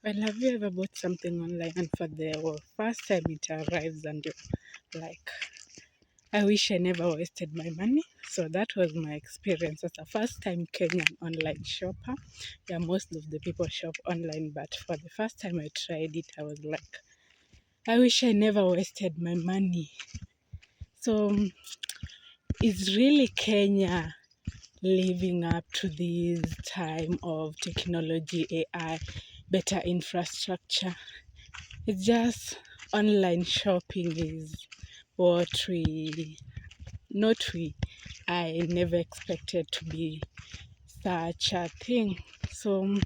Well, have you ever bought something online and for the first time it arrives and you're like, I wish I never wasted my money? So that was my experience as a first time Kenyan online shopper. Yeah, most of the people shop online, but for the first time I tried it, I was like, I wish I never wasted my money. So, is really Kenya living up to this time of technology, AI, better infrastructure? It's just online shopping is what I never expected to be such a thing. So,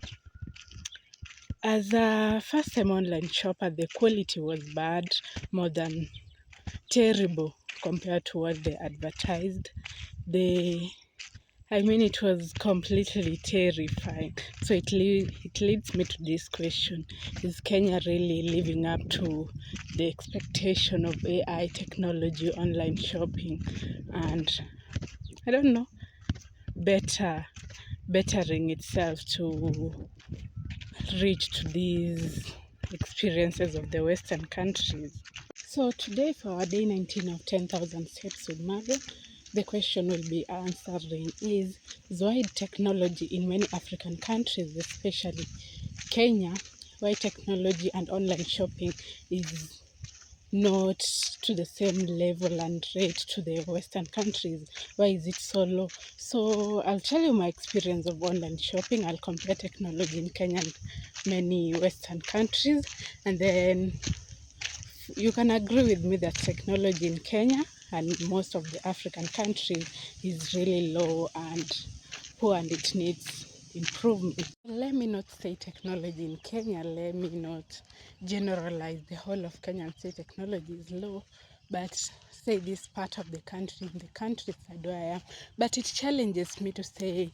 as a first time online shopper, the quality was bad, more than terrible compared to what they advertised. It was completely terrifying. So it leads me to this question: is Kenya really living up to the expectation of AI technology, online shopping, and I don't know, bettering itself to reach to these experiences of the Western countries? So today for our day 19 of 10,000 steps with Marvel, the question we'll be answering is why technology in many African countries, especially Kenya, why technology and online shopping is not to the same level and rate to the Western countries. Why is it so low? So I'll tell you my experience of online shopping. I'll compare technology in Kenya and many Western countries, and then you can agree with me that technology in Kenya and most of the African countries is really low and poor and it needs improvement. Let me not say technology in Kenya, let me not generalize the whole of Kenya and say technology is low, but say this part of the country, in the countryside where I am. But it challenges me to say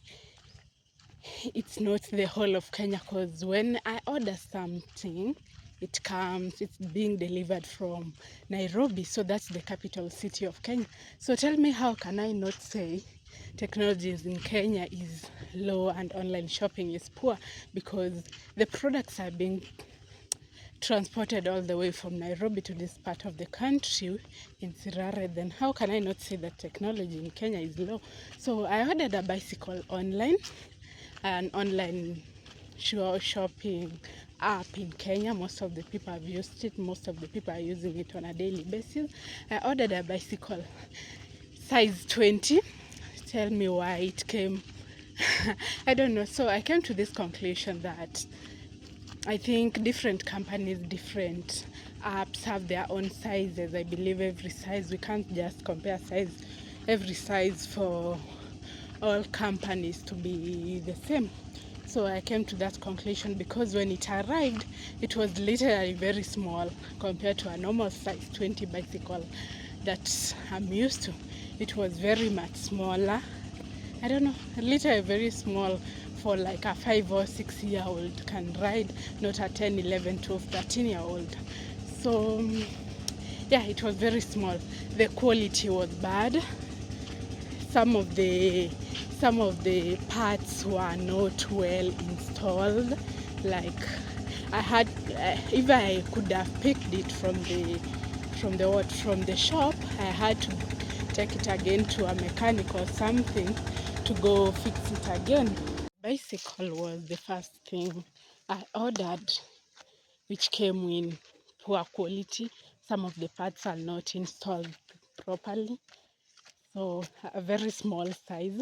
it's not the whole of Kenya, because when I order something, it's being delivered from Nairobi, so that's the capital city of Kenya. So tell me, how can I not say technologies in Kenya is low and online shopping is poor, because the products are being transported all the way from Nairobi to this part of the country in Sirare? Then how can I not say that technology in Kenya is low? So I ordered a bicycle online, an online shopping app in Kenya. Most of the people have used it. Most of the people are using it on a daily basis. I ordered a bicycle size 20. Tell me why it came. I don't know. So I came to this conclusion that I think different companies, different apps have their own sizes. I believe every size, we can't just compare every size for all companies to be the same. So I came to that conclusion because when it arrived, it was literally very small compared to a normal size 20 bicycle that I'm used to. It was very much smaller. I don't know, literally very small for like a 5 or 6 year old can ride, not a 10, 11, 12, 13-year-old. So yeah, it was very small. The quality was bad. Some of the parts were not well installed. Like I had, if I could have picked it from the shop, I had to take it again to a mechanic or something to go fix it again. Bicycle was the first thing I ordered, which came in poor quality. Some of the parts are not installed properly, so a very small size.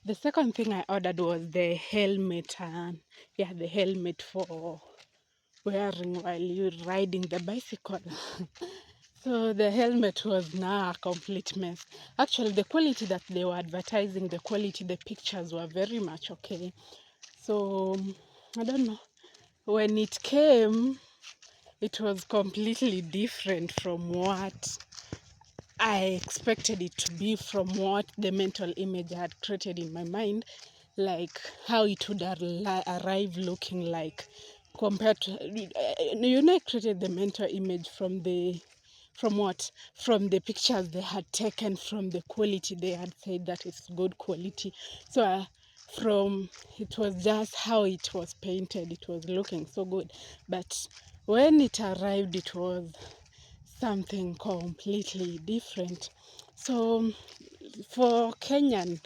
The second thing I ordered was the helmet, and the helmet for wearing while you're riding the bicycle. So the helmet was now a complete mess. Actually, the quality that they were advertising, the pictures were very much okay. So I don't know. When it came, it was completely different from what I expected it to be, from what the mental image I had created in my mind, like how it would arrive looking like compared to, I created the mental image from from the pictures they had taken, from the quality they had said that it's good quality. So from it was just how it was painted. It was looking so good, but when it arrived, it was something completely different. So for Kenyans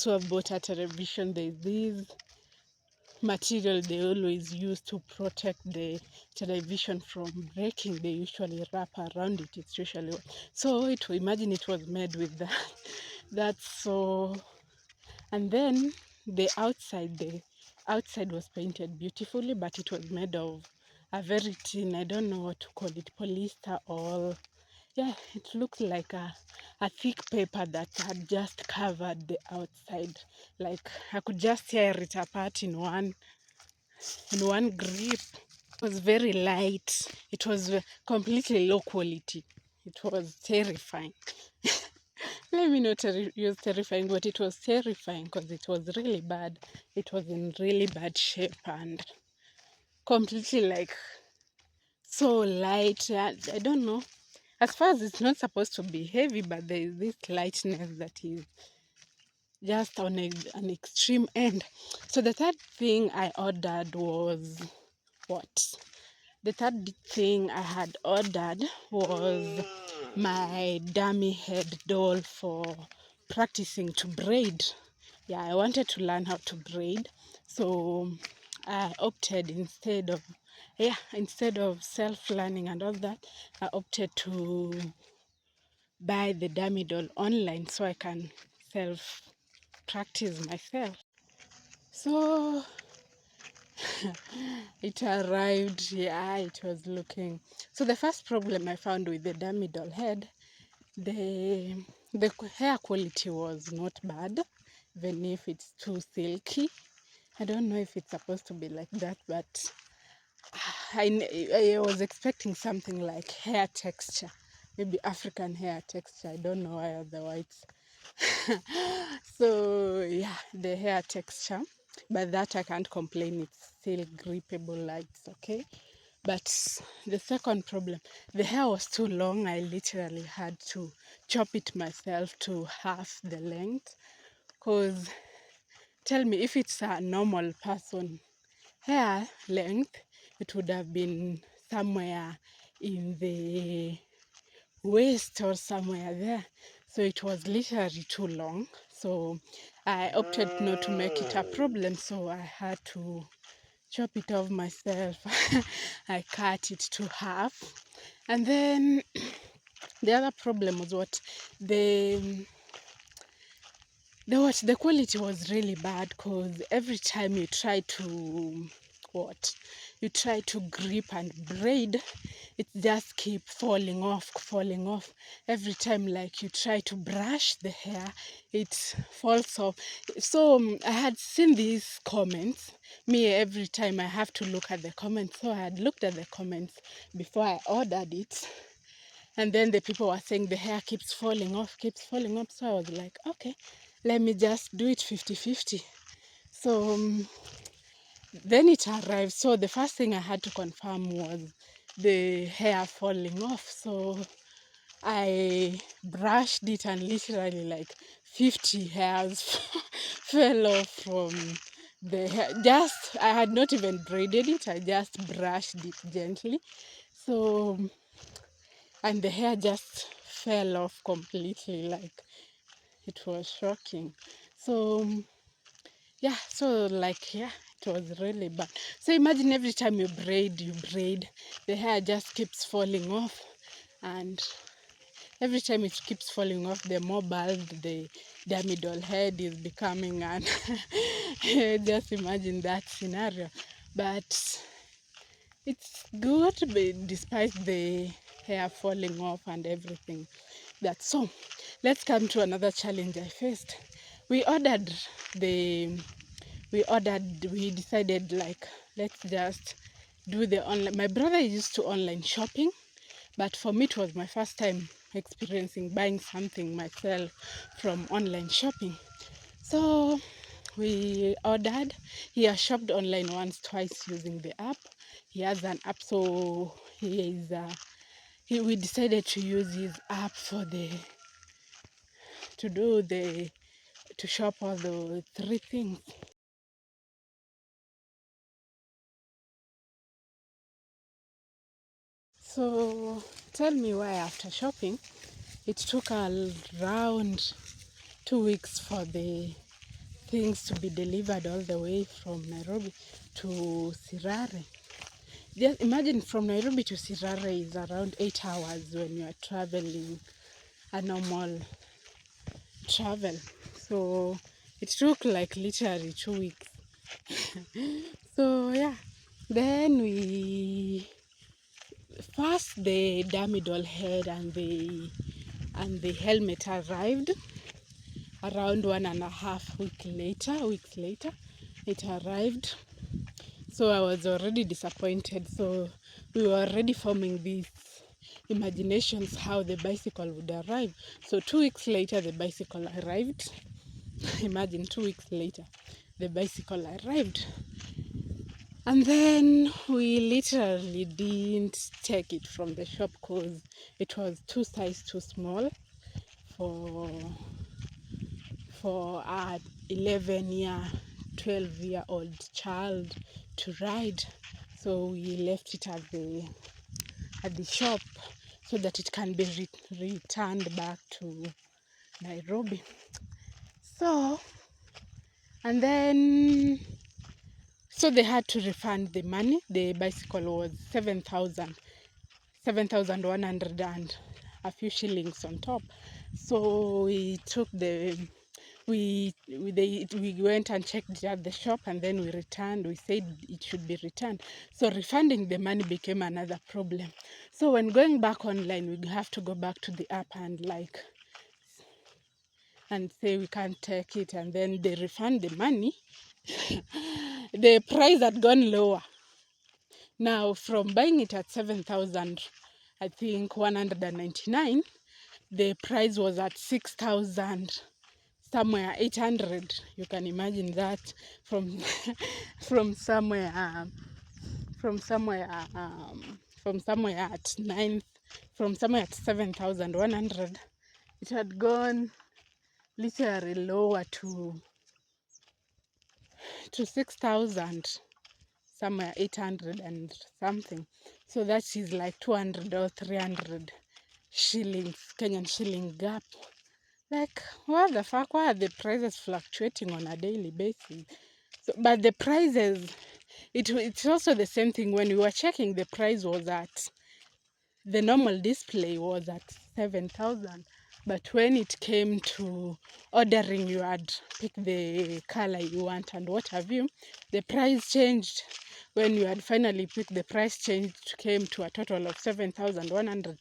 who have bought a television, there's this material they always use to protect the television from breaking. They usually wrap around it. It's usually so. Imagine it was made with that. That's so. And then the outside was painted beautifully, but it was made of a very thin, I don't know what to call it, polyester, or yeah, it looked like a thick paper that had just covered the outside. Like I could just tear it apart in one grip. It was very light. It was completely low quality. It was terrifying. Let me not use terrifying, but it was terrifying because it was really bad. It was in really bad shape and completely like so light. I don't know. As far as it's not supposed to be heavy, but there is this lightness that is just on an extreme end. So the third thing I ordered was what? The third thing I had ordered was my dummy head doll for practicing to braid. Yeah, I wanted to learn how to braid. So I opted instead of self-learning and all that, I opted to buy the dummy doll online so I can self-practice myself. So it arrived, yeah, it was looking. So the first problem I found with the dummy doll head, the the hair quality was not bad, even if it's too silky. I don't know if it's supposed to be like that, but I was expecting something like hair texture, maybe African hair texture. I don't know why the whites. So yeah, the hair texture, but that I can't complain. It's still gripable, like it's okay. But the second problem, the hair was too long. I literally had to chop it myself to half the length. Cause tell me, if it's a normal person hair length, it would have been somewhere in the waist or somewhere there. So it was literally too long. So I opted not to make it a problem. So I had to chop it off myself. I cut it to half. And then the other problem was what the the quality was really bad because every time you try to grip and braid, it just keep falling off. Every time like you try to brush the hair, it falls off. So I had seen these comments. Me, every time I have to look at the comments, so I had looked at the comments before I ordered it, and then the people were saying the hair keeps falling off, so I was like, okay, let me just do it 50-50. So then it arrived. So the first thing I had to confirm was the hair falling off. So I brushed it and literally like 50 hairs fell off from the hair. Just, I had not even braided it, I just brushed it gently. So, and the hair just fell off completely, like it was shocking. So yeah, so like yeah, it was really bad. So imagine every time you braid, the hair just keeps falling off, and every time it keeps falling off, the more bald the dummy doll head is becoming, and just imagine that scenario. But it's good, but despite the hair falling off and everything. That's so. Let's come to another challenge I faced. We ordered the we decided like let's just do the online. My brother is used to online shopping, but for me it was my first time experiencing buying something myself from online shopping. So we ordered. He has shopped online once, twice using the app. He has an app, so we decided to use his app for the to do the to shop all the three things. So tell me why after shopping it took around 2 weeks for the things to be delivered all the way from Nairobi to Sirare. Just imagine from Nairobi to Sirare is around 8 hours when you are traveling a normal travel. So it took like literally 2 weeks. So yeah, then we first the dummy doll head and the helmet arrived around 1.5 weeks later. It arrived. So I was already disappointed. So we were already forming these imaginations how the bicycle would arrive. So 2 weeks later, the bicycle arrived. Imagine 2 weeks later, the bicycle arrived. And then we literally didn't take it from the shop because it was size too small for a 11-year, 12-year-old child to ride. So we left it at the shop so that it can be returned back to Nairobi. So, and then, so they had to refund the money. The bicycle was 7,100 and a few shillings on top. So we took we went and checked it at the shop, and then we returned. We said it should be returned. So refunding the money became another problem. So when going back online, we have to go back to the app and say we can't take it, and then they refund the money. The price had gone lower. Now from buying it at 7,000, I think 199, the price was at 6,000. Somewhere 800. You can imagine that from from somewhere at ninth, from somewhere at 7,100, it had gone literally lower to 6,000, somewhere 800 and something. So that is like 200 or 300 shillings, Kenyan shilling gap. Like, what the fuck? Why are the prices fluctuating on a daily basis? So, but the prices, it's also the same thing. When we were checking, the price was at, the normal display was at 7,000. But when it came to ordering, you had picked the color you want and what have you, the price changed. When you had finally picked, the price changed, came to a total of 7,100.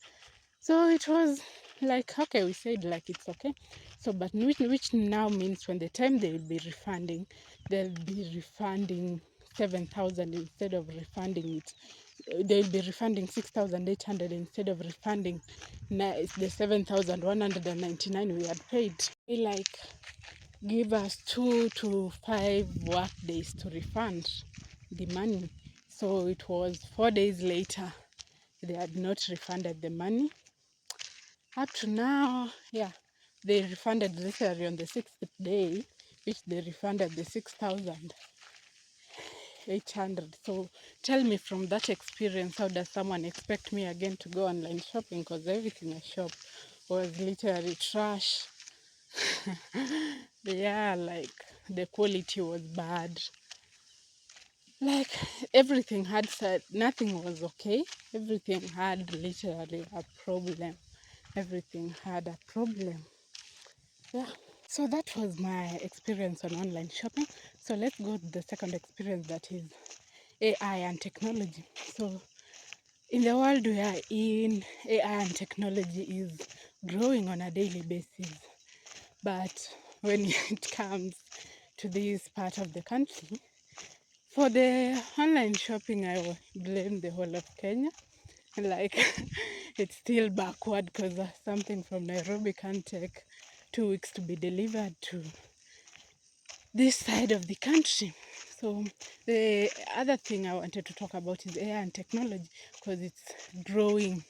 So it was like, okay, we said like it's okay. So, but which now means when the time they will be refunding, they'll be refunding 7,000 instead of refunding it. They'll be refunding 6,800 instead of refunding the 7,199 we had paid. They like give us 2 to 5 work days to refund the money. So it was 4 days later, they had not refunded the money. Up to now, yeah, they refunded literally on the 6th day, which they refunded the 6,800. So tell me, from that experience, how does someone expect me again to go online shopping? Because everything I shop was literally trash. Yeah, like the quality was bad. Like everything had said, nothing was okay. Everything had literally a problem. Everything had a problem. Yeah. So that was my experience on online shopping. So let's go to the second experience, that is AI and technology. So in the world we are in, AI and technology is growing on a daily basis. But when it comes to this part of the country, for the online shopping, I will blame the whole of Kenya. Like, it's still backward because something from Nairobi can take 2 weeks to be delivered to this side of the country. So the other thing I wanted to talk about is AI and technology, because it's growing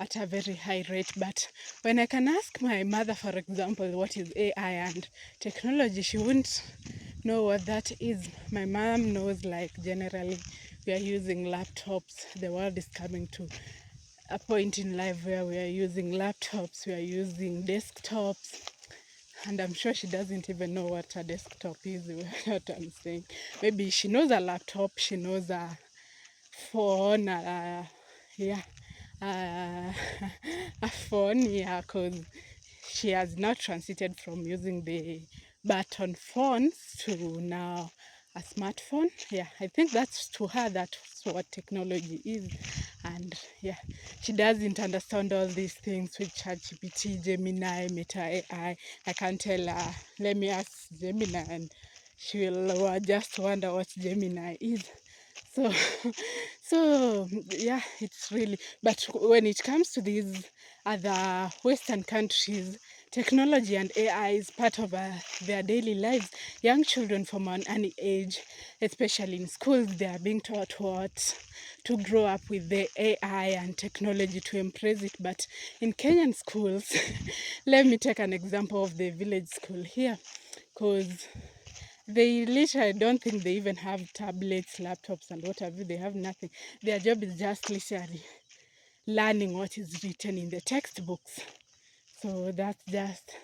at a very high rate. But when I can ask my mother, for example, what is AI and technology, she wouldn't know what that is. My mom knows, like, generally we are using laptops. The world is coming to a point in life where we are using laptops, we are using desktops, and I'm sure she doesn't even know what a desktop is. What I'm saying, maybe she knows a laptop, she knows a phone, yeah, uh, a phone, yeah, because she has now transited from using the button phones to now a smartphone. Yeah, I think that's, to her, that's what technology is. And yeah, she doesn't understand all these things with ChatGPT, Gemini, Meta AI. I can't tell her, let me ask Gemini, and she will just wonder what Gemini is. So so yeah, it's really, but when it comes to these other Western countries, technology and AI is part of their daily lives. Young children from an early age, especially in schools, they are being taught what to grow up with the AI and technology, to embrace it. But in Kenyan schools, let me take an example of the village school here, because they literally, don't think they even have tablets, laptops, and whatever. They have nothing. Their job is just literally learning what is written in the textbooks. So that's just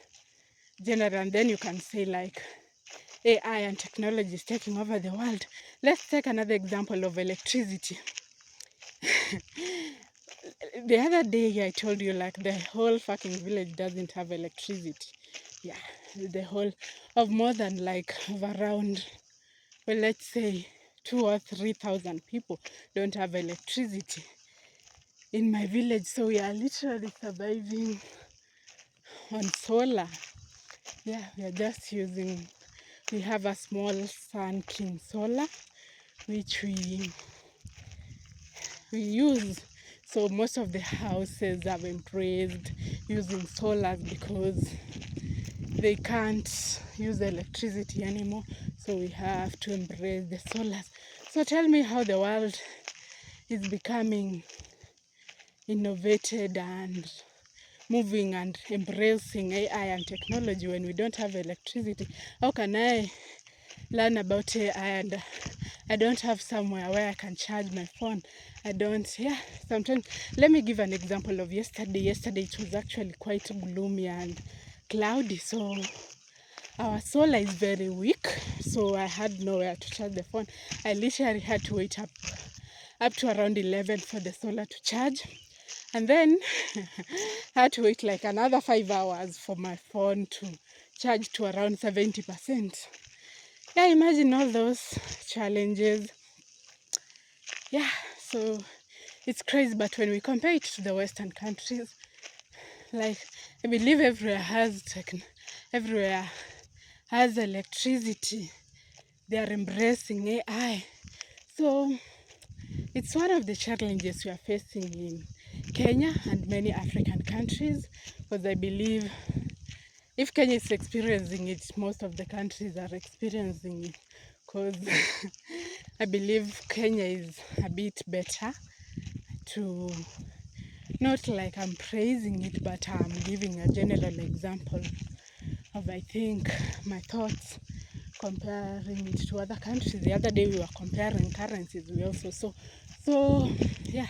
general. And then you can say, like, AI and technology is taking over the world. Let's take another example of electricity. The other day I told you, like, the whole fucking village doesn't have electricity. Yeah, the whole of more than, like, of around, well, let's say 2,000 or 3,000 people don't have electricity in my village. So we are literally surviving on solar. Yeah, we are just using, we have a small Sun King solar which we use. So most of the houses have embraced using solars because they can't use electricity anymore. So we have to embrace the solars. So tell me how the world is becoming innovated and moving and embracing AI and technology when we don't have electricity. How can I learn about AI and I don't have somewhere where I can charge my phone? I don't, yeah, sometimes. Let me give an example of yesterday. Yesterday it was actually quite gloomy and cloudy, so our solar is very weak, so I had nowhere to charge the phone. I literally had to wait up to around 11 for the solar to charge, and then I had to wait like another 5 hours for my phone to charge to around 70%. Yeah, imagine all those challenges. Yeah, so it's crazy. But when we compare it to the Western countries, like, I believe everywhere has electricity. They are embracing AI. So it's one of the challenges we are facing in Kenya and many African countries, because I believe if Kenya is experiencing it, most of the countries are experiencing it, because I believe Kenya is a bit better, to, not like I'm praising it, but I'm giving a general example of, I think, my thoughts comparing it to other countries. The other day we were comparing currencies. We also so yeah.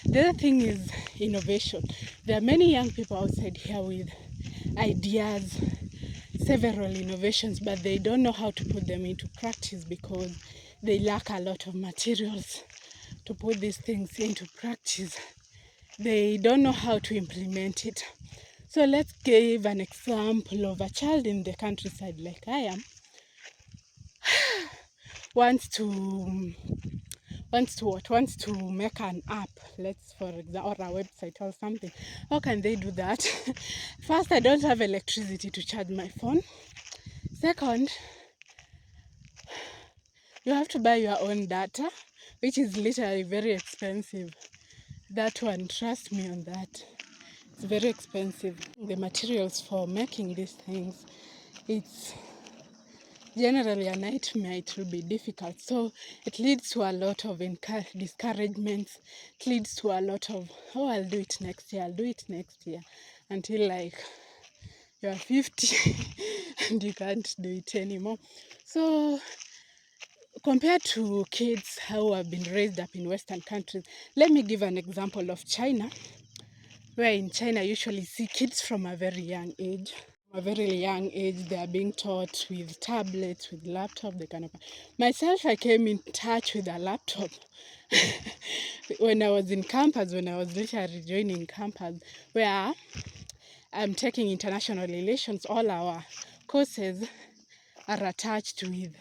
The other thing is innovation. There are many young people outside here with ideas, several innovations, but they don't know how to put them into practice because they lack a lot of materials to put these things into practice. They don't know how to implement it. So let's give an example of a child in the countryside like I am, wants to make an app, let's, for example, or a website or something. How can they do that? First, I don't have electricity to charge my phone. Second, you have to buy your own data, which is literally very expensive. That one, trust me on that, it's very expensive. The materials for making these things, it's generally a nightmare, it will be difficult. So it leads to a lot of discouragements. It leads to a lot of, oh, I'll do it next year, I'll do it next year, until like you're 50 and you can't do it anymore. So compared to kids who have been raised up in Western countries, let me give an example of China, where in China you usually see kids from a very young age. From a very young age, they are being taught with tablets, with laptop, the kind of. Myself, I came in touch with a laptop when I was in campus, when I was literally joining campus, where I'm taking international relations. All our courses are attached with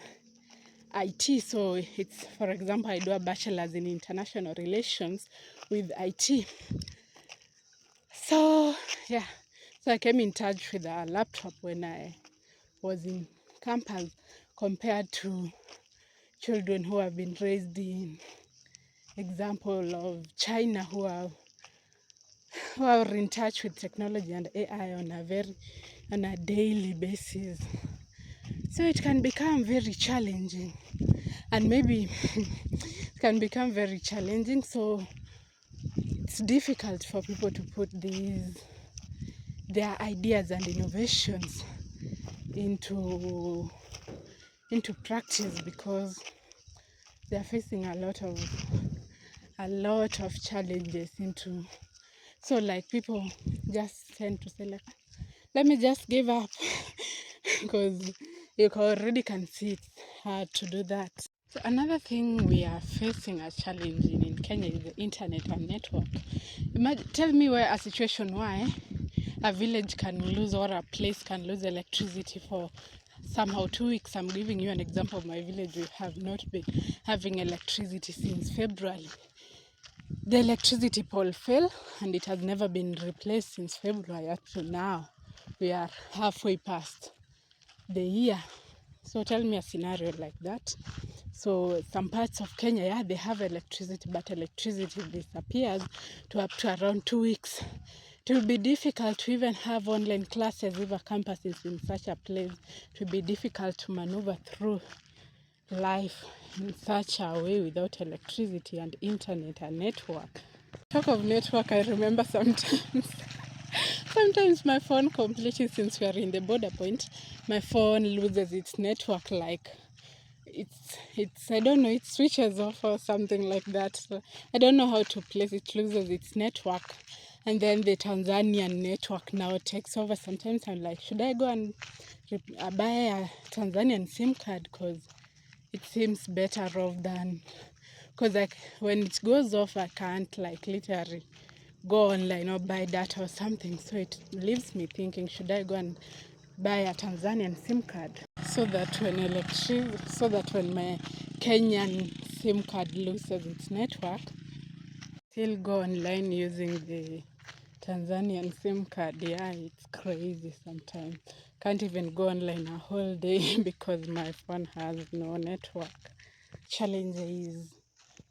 IT. So it's, for example, I do a bachelor's in international relations with IT. So yeah, so I came in touch with a laptop when I was in campus, compared to children who have been raised in example of China, who are in touch with technology and AI on a daily basis. So it can become very challenging, and maybe it can become very challenging. So it's difficult for people to put their ideas and innovations into practice, because they are facing a lot of challenges into. So like people just tend to say like, let me just give up because you already can see it's hard to do that. So another thing we are facing as challenging in Kenya is the internet and network. Tell me where a situation why a village can lose, or a place can lose electricity for somehow 2 weeks. I'm giving you an example of my village. We have not been having electricity since February. The electricity pole fell and it has never been replaced since February up to now. We are halfway past the year. So tell me a scenario like that. So some parts of Kenya, yeah, they have electricity, but electricity disappears to up to around 2 weeks. It will be difficult to even have online classes if a campus is in such a place. It will be difficult to maneuver through life in such a way without electricity and internet and network. Talk of network, I remember sometimes my phone completely, since we are in the border point, my phone loses its network, like it's I don't know, it switches off or something like that. So I don't know how to place it, loses its network, and then the Tanzanian network now takes over. Sometimes I'm like, should I go and buy a Tanzanian SIM card, because it seems better off than, because like when it goes off I can't like literally go online or buy data or something. So it leaves me thinking, should I go and buy a Tanzanian SIM card, so that when my Kenyan SIM card loses its network, still go online using the Tanzanian SIM card. Yeah, it's crazy sometimes. Can't even go online a whole day because my phone has no network. Challenge is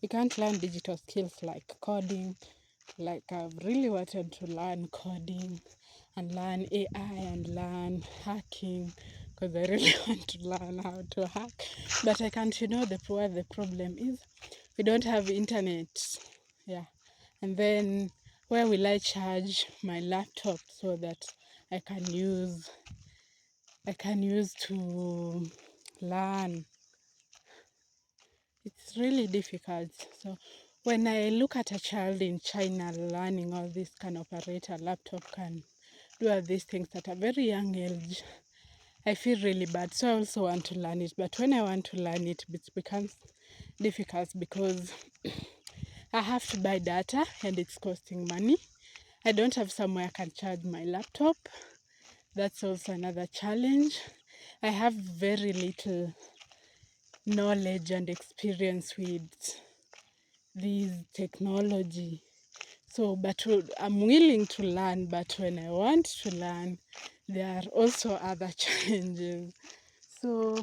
you can't learn digital skills like coding. Like I've really wanted to learn coding and learn AI and learn hacking, because I really want to learn how to hack. But I can't, the problem is we don't have internet. Yeah. And then where will I charge my laptop so that I can use to learn? It's really difficult. So when I look at a child in China learning all this, can operate a laptop, can do all these things at a very young age, I feel really bad. So I also want to learn it. But when I want to learn it, it becomes difficult because I have to buy data and it's costing money. I don't have somewhere I can charge my laptop. That's also another challenge. I have very little knowledge and experience with this technology. So, but I'm willing to learn, but when I want to learn, there are also other challenges. So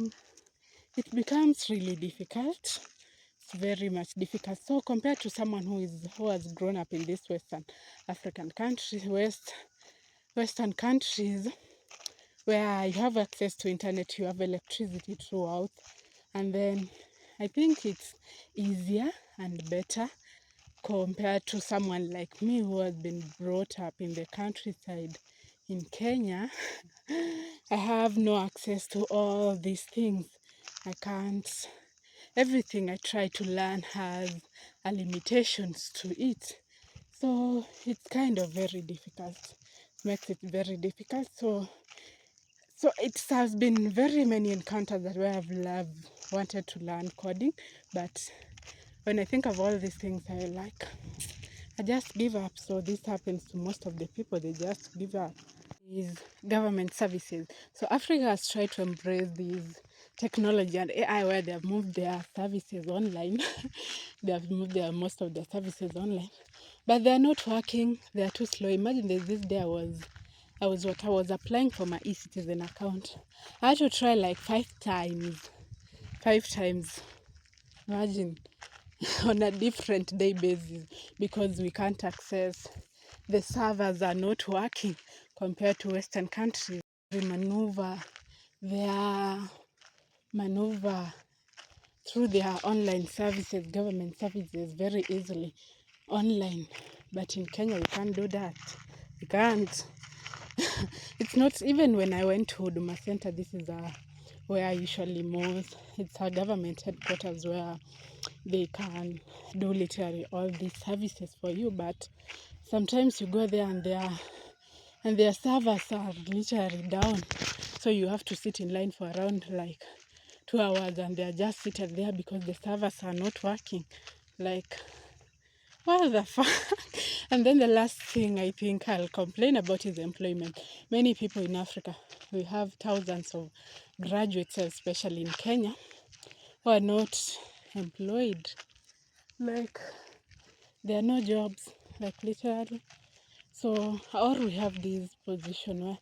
it becomes really difficult. It's very much difficult. So compared to someone who has grown up in this Western African country, Western countries, where you have access to internet, you have electricity throughout, and then I think it's easier and better compared to someone like me who has been brought up in the countryside in Kenya. I have no access to all these things. I can't. Everything I try to learn has a limitations to it. So it's kind of very difficult. Makes it very difficult. So it has been very many encounters that where I've wanted to learn coding, but when I think of all these things, I just give up. So this happens to most of the people. They just give up. These government services. So Africa has tried to embrace these technology and AI where they have moved their services online. They have moved most of their services online, but they are not working. They are too slow. Imagine there's this day I was applying for my eCitizen account. I had to try like 5 times. 5 times. Imagine. On a different day basis, because we can't access, the servers are not working compared to Western countries. They maneuver through their online services, government services, very easily online. But in Kenya, we can't do that. We can't. It's not, even when I went to Huduma Center, this is where I usually move. It's a government headquarters where they can do literally all these services for you, but sometimes you go there and their servers are literally down, so you have to sit in line for around like 2 hours, and they're just seated there because the servers are not working. Like, what the fuck? And then the last thing I think I'll complain about is employment. Many people in Africa, we have thousands of graduates, especially in Kenya, who are not employed. Like, there are no jobs, like literally. So, or we have this position where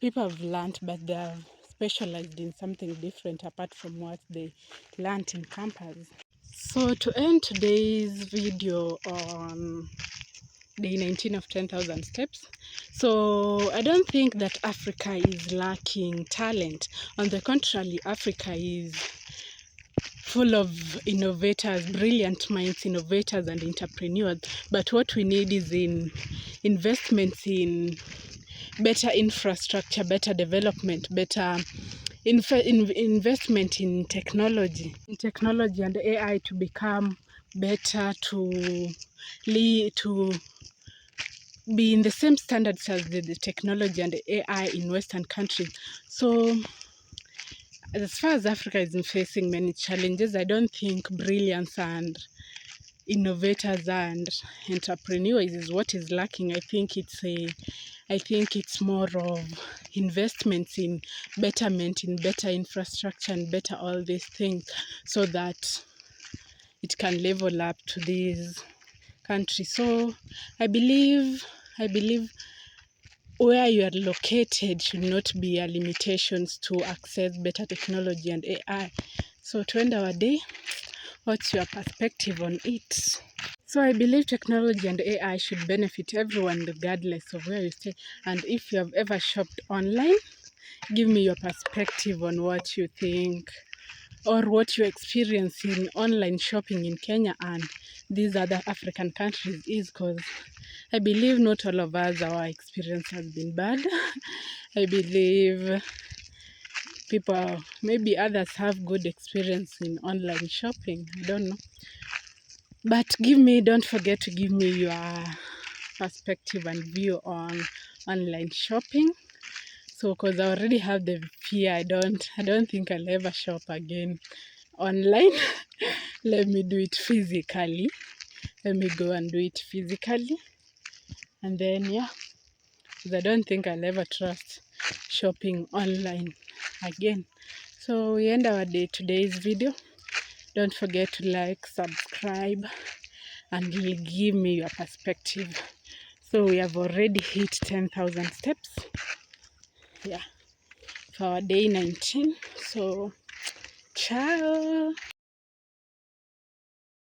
people have learned, but they are specialized in something different apart from what they learned in campus. So to end today's video on day 19 of 10,000 steps. So I don't think that Africa is lacking talent. On the contrary, Africa is full of innovators, brilliant minds, innovators and entrepreneurs. But what we need is investments in better infrastructure, better development, better investment in technology and AI to become better, to be in the same standards as the technology and the AI in Western countries. So as far as Africa is facing many challenges, I don't think brilliance and innovators and entrepreneurs is what is lacking. I think it's more of investments in betterment, in better infrastructure and better all these things, so that it can level up to these countries. So I believe where you are located should not be a limitations to access better technology and AI. So to end our day, what's your perspective on it? So I believe technology and AI should benefit everyone regardless of where you stay. And if you have ever shopped online, give me your perspective on what you think or what you experience in online shopping in Kenya and these other African countries is, because I believe not all of us, our experience has been bad. I believe maybe others have good experience in online shopping. I don't know. But don't forget to give me your perspective and view on online shopping. So, because I already have the fear, I don't think I'll ever shop again online. Let me do it physically. Let me go and do it physically. And then, yeah, because I don't think I'll ever trust shopping online again. So we end our today's video. Don't forget to like, subscribe, and give me your perspective. So we have already hit 10,000 steps. Yeah, for our day 19. So, ciao.